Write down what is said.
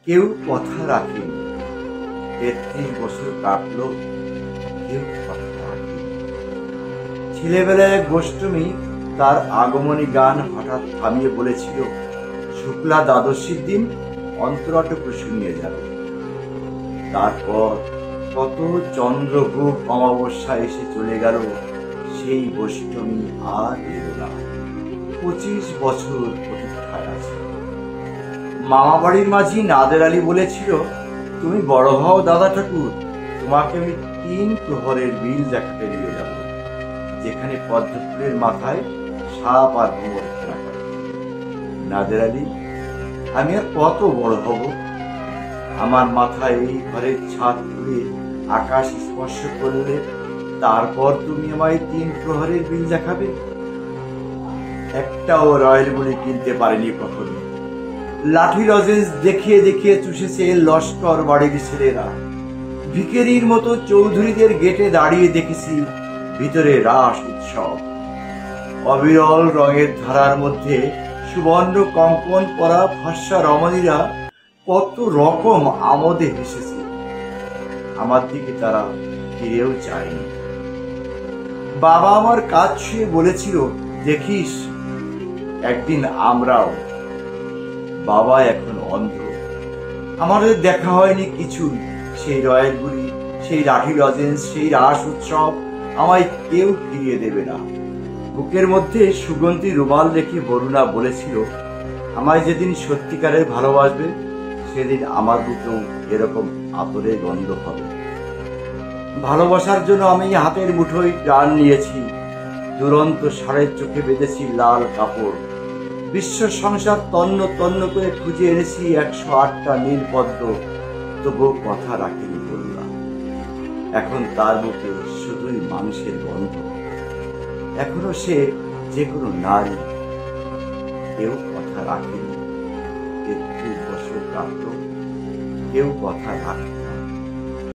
কেউ কথা রাখেনি। ৩৩ বছর কাটলো, কেউ কথা রাখেনি। ছেলেবেলায় এক গোষ্ঠী তার আগমনী গান হঠাৎ থামিয়ে বলেছিল, শুক্লা দ্বাদশীর দিন অন্তরাটুকু শুনিয়ে যাবে। তারপর কত চন্দ্রভূপ অমাবস্যা এসে চলে গেল, সেই গোষ্ঠী আর এলো না। ২৫ বছর প্রতীক্ষায় আছে। মামা বাড়ির মাঝি নাদের আলী বলেছিল, তুমি বড় হও দাদা ঠাকুর, তোমাকে আমি ৩ প্রহরের বিল দেখাতে নিয়ে যাব, যেখানে পদ্মফুলের মাথায় সাপ আর ভ্রমর খেলা করে। নাদের আলী, আমি আর কত বড় হব? আমার মাথায় এই ঘরের ছাদ তুলে আকাশ স্পর্শ করলে তারপর তুমি আমায় ৩ প্রহরের বিল দেখাবে? একটাও রয়্যাল বলে কিনতে পারেনি কখনো। লাঠি লজেন্স দেখিয়ে দেখিয়ে চুষেছে লস্কর বাড়ির ছেলেরা। ভিকেরির মতো চৌধুরীদের গেটে দাঁড়িয়ে দেখেছি ভিতরে রাস উৎসব। অবিরল রঙের ধারার মধ্যে সুবর্ণ কঙ্কন পরা ফর্সা রমণীরা কত রকম আমোদে হেসেছে। আমার দিকে তারা ফিরেও চায়নি। বাবা আমার কাজ ছুঁয়ে বলেছিল, দেখিস একদিন আমরাও। বাবা এখন অন্ধ। আমাদের দেখা হয়নি কিছু। সেই রয়্যালগুলি, সেই লাঠি লজেন্স, সেই রাস উৎসব আমায় কেউ ফিরিয়ে দেবে না। বুকের মধ্যে সুগন্ধি রুমাল রেখে বরুণা বলেছিল, আমায় যেদিন সত্যিকারের ভালোবাসবে সেদিন আমার বুকেও এরকম আতরের গন্ধ হবে। ভালোবাসার জন্য আমি হাতের মুঠোয় প্রাণ নিয়েছি। দুরন্ত ষাঁড়ের চোখে বেঁধেছি লাল কাপড়। বিশ্ব সংসার তন্ন তন্ন করে খুঁজে এনেছি ১০৮টা নীল পদ্ম, তবুও কথা রাখেনি বললাম। এখন তার বুকে শুধুই মানুষের গন্ধ। এখনো সে যে কোনো নারী। কেউ কথা রাখেনি। ৩৩ বছর কাটল, কেউ কথা রাখেনি।